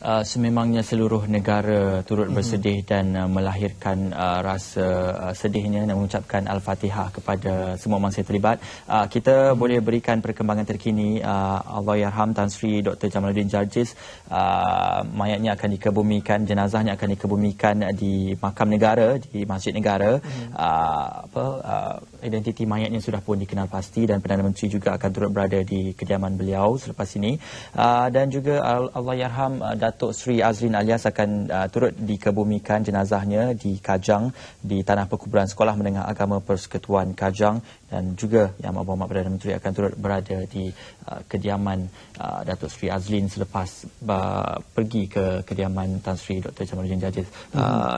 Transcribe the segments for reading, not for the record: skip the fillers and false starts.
sememangnya seluruh negara turut bersedih dan melahirkan rasa sedihnya dan mengucapkan Al-Fatihah kepada semua mangsa terlibat. Kita boleh berikan perkembangan terkini. Allahyarham Tan Sri Dr. Jamaluddin Jarjis, mayatnya akan dikebumikan, jenazahnya akan dikebumikan di makam negara, di Masjid Negara. Identiti mayatnya sudah pun dikenal pasti dan Perdana Menteri juga akan turut berada di kediaman beliau selepas ini. Dan juga Allahyarham Datuk Sri Azrin Alias akan turut dikebumikan jenazahnya di Kajang, di tanah perkuburan Sekolah Menengah Agama Persekutuan Kajang, dan juga Yang Amat Perdana Menteri akan turut berada di kediaman Datuk Sri Azlin selepas pergi ke kediaman Tan Sri Dr. Jamaluddin Jarjis.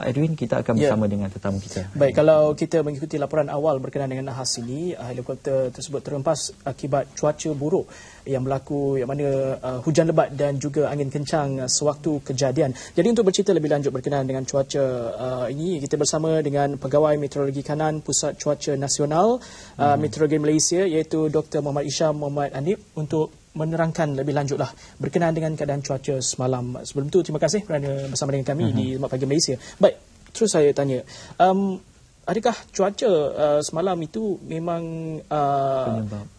Edwin, kita akan bersama dengan tetamu kita. Baik, kalau kita mengikuti laporan awal berkenaan dengan nahas ini, helikopter tersebut terhempas akibat cuaca buruk yang berlaku, yang mana hujan lebat dan juga angin kencang sewaktu kejadian. Jadi untuk bercerita lebih lanjut berkenaan dengan cuaca ini, kita bersama dengan Pegawai Meteorologi Kanan Pusat Cuaca Nasional Meteorologi Malaysia, iaitu Dr. Muhammad Isham Muhammad Anip, untuk menerangkan lebih lanjutlah berkenaan dengan keadaan cuaca semalam. Sebelum itu, terima kasih kerana bersama dengan kami di Jumaat Pagi Malaysia. Baik, terus saya tanya, adakah cuaca semalam itu memang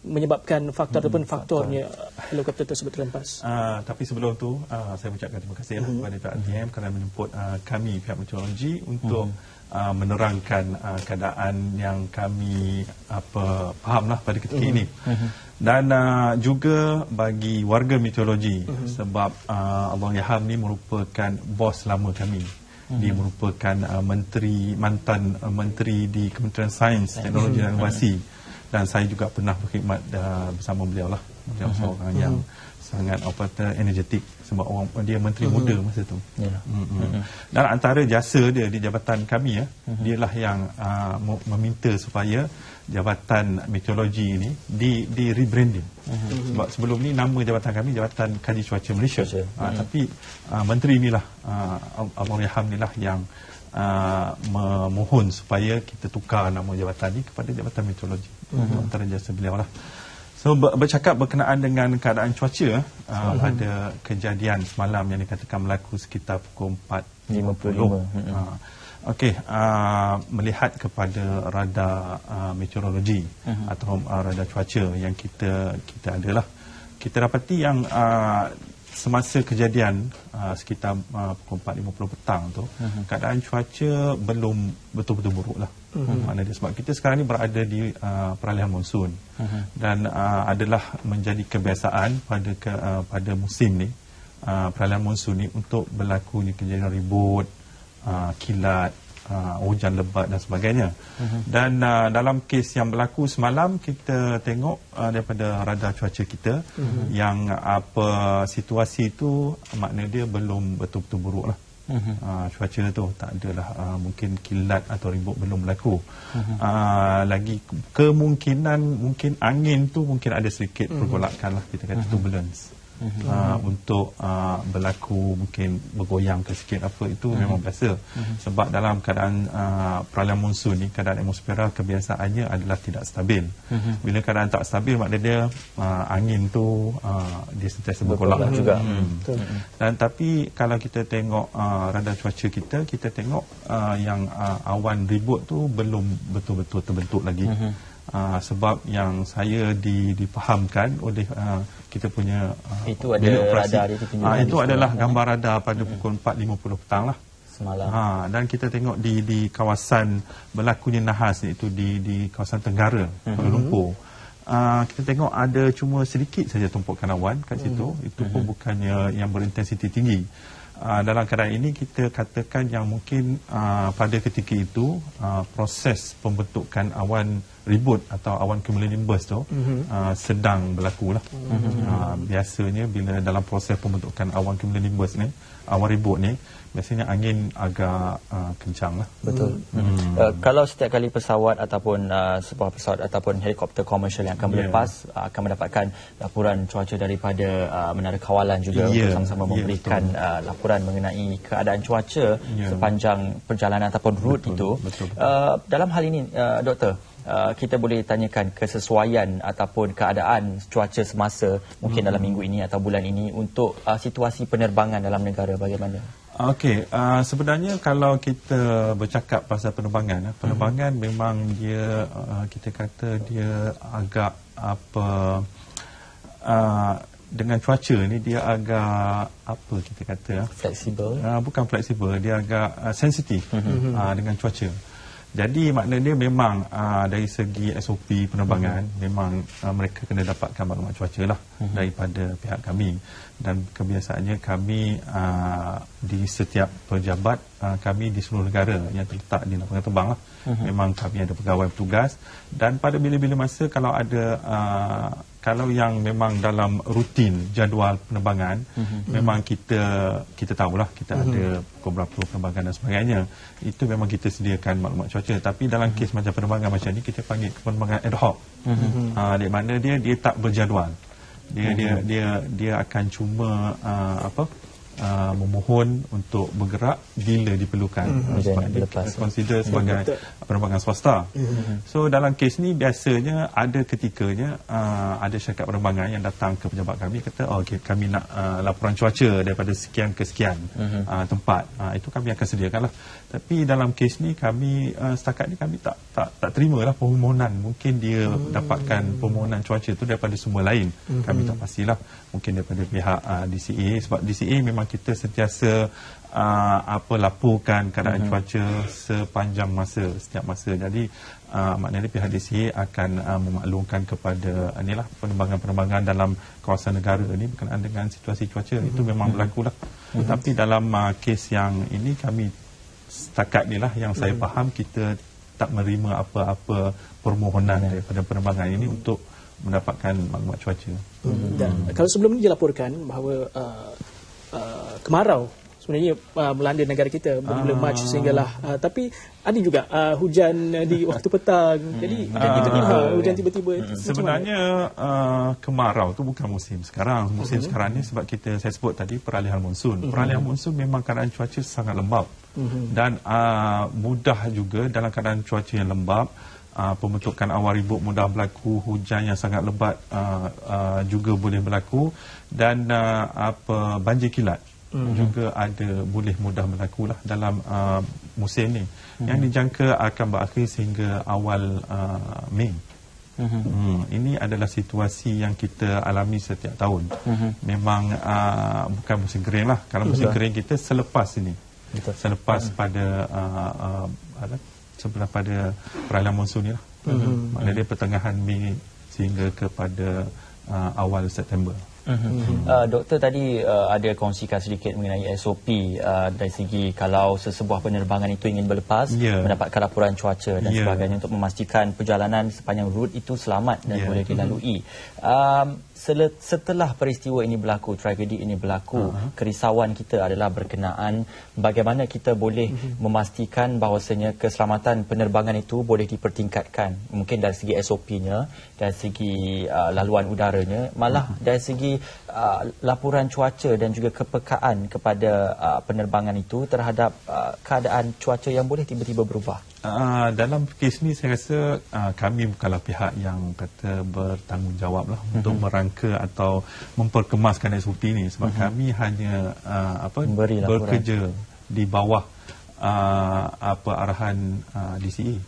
menyebabkan faktor ataupun faktornya helikopter tersebut terhempas? Tapi sebelum tu, saya ucapkan terima kasih kepada pihak RTM kerana menjemput kami, pihak meteorologi, untuk menerangkan keadaan yang kami fahamlah pada ketika ini. Dan juga bagi warga meteorologi, sebab Allahyarham ni merupakan bos lama kami. Dia merupakan mantan menteri di Kementerian Sains, Teknologi dan Inovasi, dan saya juga pernah berkhidmat bersama beliau lah. Beliau seorang yang sangat energetik, sebab dia menteri muda masa tu. Dan antara jasa dia di jabatan kami, dialah yang meminta supaya jabatan meteorologi ini di rebranding. Sebab sebelum ni nama jabatan kami Jabatan Kaji Cuaca Malaysia. Tapi menteri inilah, Allahyarham inilah yang memohon supaya kita tukar nama jabatan ini kepada Jabatan Meteorologi. Antara jasa beliau lah. So, bercakap berkenaan dengan keadaan cuaca pada kejadian semalam yang dikatakan berlaku sekitar pukul 4.50. Okey, melihat kepada radar meteorologi atau radar cuaca yang kita adalah, kita dapati yang semasa kejadian sekitar pukul 4.50 petang tu, keadaan cuaca belum betul-betul buruk lah. Maknanya sebab kita sekarang ni berada di peralihan monsun, dan adalah menjadi kebiasaan pada musim ni, peralihan monsun ni, untuk berlakunya kejadian ribut, kilat, hujan lebat dan sebagainya. Dan dalam kes yang berlaku semalam, kita tengok daripada radar cuaca kita, yang situasi itu maknanya dia belum betul-betul buruk lah. Cuaca tu tak adalah mungkin kilat atau ribut belum berlaku. Lagi kemungkinan mungkin angin tu mungkin ada sedikit pergolakan lah, kita kata turbulence. Untuk berlaku, mungkin bergoyang ke sikit apa, itu memang biasa. Sebab dalam keadaan peralihan monsun ni, keadaan atmosfera kebiasaannya adalah tidak stabil. Bila keadaan tak stabil, maknanya dia angin tu dia sentiasa bergolak juga. Dan tapi kalau kita tengok radar cuaca kita tengok yang awan ribut tu belum betul-betul terbentuk lagi. Sebab yang saya difahamkan oleh kita punya itu ada radar itu adalah gambar radar pada pukul 4.50 petang lah semalam. Dan kita tengok di kawasan berlakunya nahas, iaitu di kawasan Tenggara, Kuala Lumpur. Kita tengok ada cuma sedikit saja tumpukan awan kat situ. Itu pun bukannya yang berintensiti tinggi. Dalam keadaan ini kita katakan yang mungkin pada ketika itu proses pembentukan awan ribut atau awan cumulonimbus tu sedang berlaku lah. Biasanya bila dalam proses pembentukan awan cumulonimbus ni, awan ribut ni, biasanya angin agak kencang lah. Betul. Kalau setiap kali pesawat ataupun sebuah pesawat ataupun helikopter komersial yang akan berlepas akan mendapatkan laporan cuaca daripada Menara Kawalan juga untuk sama-sama memberikan laporan mengenai keadaan cuaca sepanjang perjalanan ataupun route itu. Dalam hal ini, Doktor, kita boleh tanyakan kesesuaian ataupun keadaan cuaca semasa mungkin dalam minggu ini atau bulan ini untuk situasi penerbangan dalam negara bagaimana? Okey, sebenarnya kalau kita bercakap pasal penerbangan memang dia kita kata dia agak dengan cuaca ni dia agak kita kata fleksibel. Bukan fleksibel, dia agak sensitif dengan cuaca. Jadi maknanya memang dari segi SOP penerbangan memang mereka kena dapatkan maklumat cuaca lah daripada pihak kami, dan kebiasaannya kami di setiap pejabat kami di seluruh negara yang terletak di lapangan terbang lah, memang kami ada pegawai bertugas, dan pada bila-bila masa kalau ada kalau yang memang dalam rutin jadual penerbangan memang kita tahulah kita ada pukul berapa penerbangan dan sebagainya, itu memang kita sediakan maklumat cuaca. Tapi dalam kes macam penerbangan macam ni kita panggil penerbangan ad hoc, di mana dia tak berjadual, dia akan cuma memohon untuk bergerak bila diperlukan, sebab dia consider sebagai penerbangan swasta. So dalam kes ni biasanya ada ketikanya ada syarikat penerbangan yang datang ke pejabat kami kata okay, kami nak laporan cuaca daripada sekian ke sekian tempat, itu kami akan sediakan lah. Tapi dalam kes ni kami setakat ni kami tak terimalah permohonan. Mungkin dia dapatkan permohonan cuaca tu daripada sumber lain, kami tak pastilah, mungkin daripada pihak DCA, sebab DCA memang kita sentiasa laporkan keadaan cuaca sepanjang masa, setiap masa. Jadi maknanya pihak DCA akan memaklumkan kepada penerbangan-penerbangan dalam kawasan negara ni berkenaan dengan situasi cuaca. Itu memang berlaku lah. Tapi dalam kes yang ini kami setakat ni lah yang saya faham, kita tak menerima apa-apa permohonan daripada penerbangan ini untuk mendapatkan maklumat cuaca. Dan kalau sebelum ini dilaporkan bahawa kemarau sebenarnya melanda negara kita bulan Mac sehinggalah, tapi ada juga hujan di waktu petang. Jadi hujan tiba-tiba. Sebenarnya kemarau tu bukan musim sekarang. Musim sekarang ni sebab saya sebut tadi peralihan monsun. Peralihan monsun memang keadaan cuaca sangat lembap. Dan mudah juga dalam keadaan cuaca yang lembap, pembentukan awan ribut mudah berlaku, hujan yang sangat lebat juga boleh berlaku, dan banjir kilat juga boleh mudah berlaku lah dalam musim ni, yang dijangka akan berakhir sehingga awal Mei. Ini adalah situasi yang kita alami setiap tahun. Memang bukan musim kering lah. Kalau musim kering kita selepas ini, selepas pada peralihan monsun ni lah. Maknanya pertengahan Mei sehingga kepada awal September. Doktor tadi ada kongsikan sedikit mengenai SOP dari segi kalau sesebuah penerbangan itu ingin berlepas, mendapatkan laporan cuaca dan sebagainya untuk memastikan perjalanan sepanjang rute itu selamat dan boleh dilalui. Setelah peristiwa ini berlaku, tragedi ini berlaku, kerisauan kita adalah berkenaan bagaimana kita boleh memastikan bahawasanya keselamatan penerbangan itu boleh dipertingkatkan, mungkin dari segi SOP-nya, dari segi laluan udaranya, malah dari segi laporan cuaca dan juga kepekaan kepada penerbangan itu terhadap keadaan cuaca yang boleh tiba-tiba berubah. Dalam kes ni saya rasa kami bukanlah pihak yang kata bertanggungjawab lah untuk merangka atau memperkemaskan SOP ni, sebab kami hanya bekerja di bawah arahan DCA,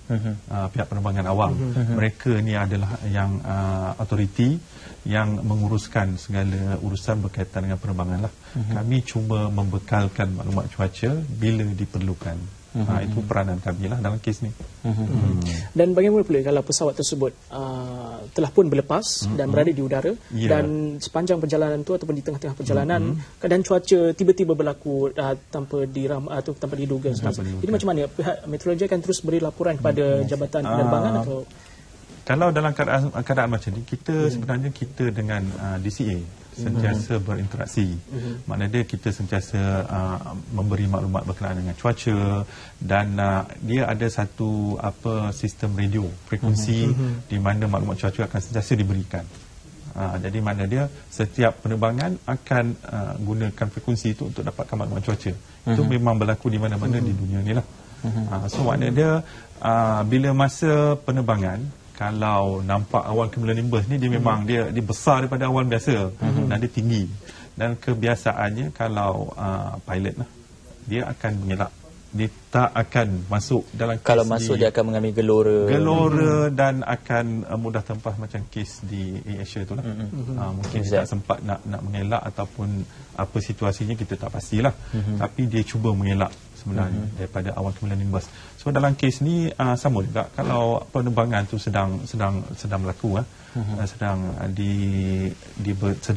pihak penerbangan awam. Mereka ni adalah yang autoriti yang menguruskan segala urusan berkaitan dengan penerbangan lah. Kami cuma membekalkan maklumat cuaca bila diperlukan. Itu peranan kami lah dalam kes ni. Dan bagaimana pula kalau pesawat tersebut telah pun berlepas dan berada di udara, dan sepanjang perjalanan tu ataupun di tengah-tengah perjalanan keadaan cuaca tiba-tiba berlaku tanpa atau tanpa diduga. Jadi macam mana pihak meteorologi akan terus beri laporan kepada jabatan penerbangan atau? Kalau dalam keadaan macam ni, kita sebenarnya kita dengan DCA sentiasa berinteraksi. Maknanya kita sentiasa memberi maklumat berkenaan dengan cuaca, dan dia ada satu sistem radio frekuensi di mana maklumat cuaca akan sentiasa diberikan. Jadi mana dia setiap penerbangan akan gunakan frekuensi itu untuk dapatkan maklumat cuaca. Itu memang berlaku di mana-mana di dunia ni lah. So maknanya dia bila masa penerbangan, kalau nampak awan cumulonimbus ni, dia memang dia besar daripada awan biasa dan dia tinggi. Dan kebiasaannya kalau pilot lah, dia akan mengelak. Dia tak akan masuk dalam kes. Kalau masuk dia akan mengambil gelora dan akan mudah tempah macam kes di Asia tu lah. Mungkin dia tak sempat nak mengelak ataupun apa situasinya kita tak pastilah. Tapi dia cuba mengelak sebenarnya daripada awan cumulonimbus. So dalam kes ni sama juga, kalau penerbangan tu sedang berlaku, sedang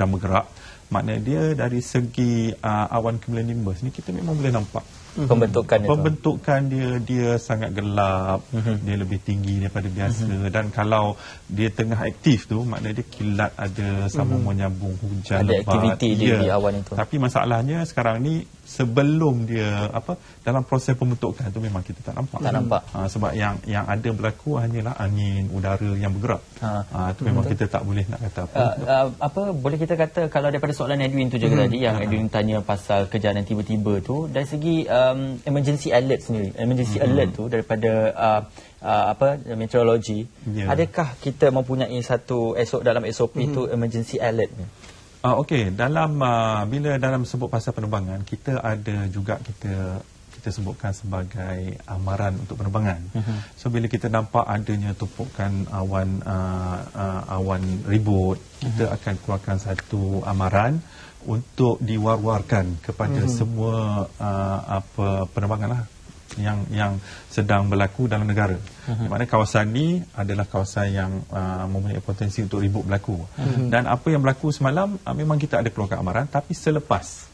bergerak, maknanya dia dari segi awan cumulonimbus ni kita memang boleh nampak pembentukan dia sangat gelap, dia lebih tinggi daripada biasa, dan kalau dia tengah aktif tu maknanya dia kilat ada sambung menyambung, hujan ada lebat, aktiviti di awan itu. Tapi masalahnya sekarang ni sebelum dia dalam proses pembentukan tu memang kita tak nampak. Sebab yang ada berlaku hanyalah angin, udara yang bergerak. Tu memang kita tak boleh nak kata apa. Boleh kita kata, kalau daripada soalan Edwin tu juga tadi yang Edwin tanya pasal kejadian tiba-tiba tu, dari segi emergency alert sendiri, emergency alert tu daripada meteorologi, adakah kita mempunyai satu dalam SOP tu emergency alert ni? Okey, bila dalam sebut pasal penerbangan, kita ada juga kita sebutkan sebagai amaran untuk penerbangan. So bila kita nampak adanya tumpukan awan ribut, kita akan keluarkan satu amaran untuk diwar-warkan kepada semua penerbangan lah yang sedang berlaku dalam negara. Di mana kawasan ni adalah kawasan yang mempunyai potensi untuk ribut berlaku. Dan apa yang berlaku semalam, memang kita ada keluarkan amaran, tapi selepas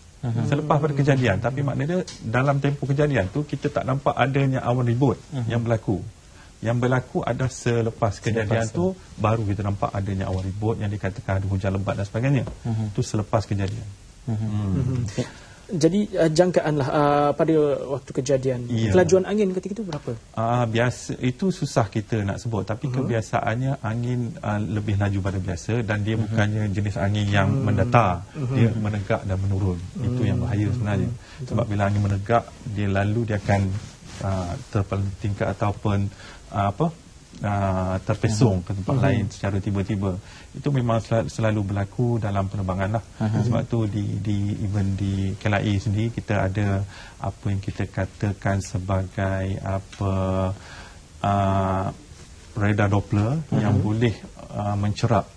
pada kejadian. Tapi maknanya dalam tempoh kejadian tu kita tak nampak adanya awan ribut yang berlaku. Yang berlaku ada selepas kejadian tu baru kita nampak adanya awan ribut yang dikatakan ada hujan lebat dan sebagainya. Itu selepas kejadian. Jadi jangkaan lah pada waktu kejadian. Kelajuan angin ketika itu berapa? Biasa itu susah kita nak sebut, tapi kebiasaannya angin lebih laju pada biasa, dan dia bukannya jenis angin yang mendatar, dia menegak dan menurun. Itu yang bahaya sebenarnya. Sebab bila angin menegak, dia akan terpelanting ataupun terpesong ke tempat lain secara tiba-tiba. Itu memang selalu berlaku dalam penerbangan lah. Sebab tu even di KLIA sendiri kita ada apa yang kita katakan sebagai radar Doppler yang boleh mencerap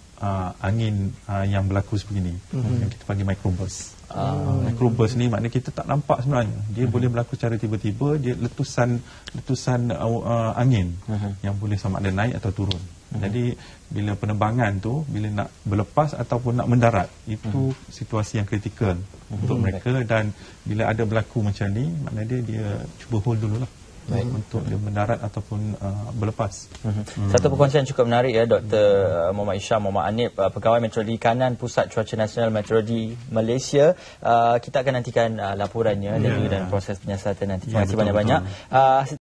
angin yang berlaku sebegini, yang kita panggil microburst. Microburst ni maknanya kita tak nampak sebenarnya. Dia boleh berlaku secara tiba-tiba, dia letusan angin yang boleh sama ada naik atau turun. Jadi bila penerbangan tu, bila nak berlepas ataupun nak mendarat, itu situasi yang kritikal untuk mereka, dan bila ada berlaku macam ni, maknanya dia cuba hold dululah. Untuk dia mendarat ataupun berlepas. Satu perkongsian cukup menarik ya, Dr. Muhammad Isham Muhammad Anip, Pegawai Meteorologi Kanan Pusat Cuaca Nasional Meteorologi Malaysia. Kita akan nantikan laporannya dan proses penyiasatan nanti. Terima kasih banyak-banyak.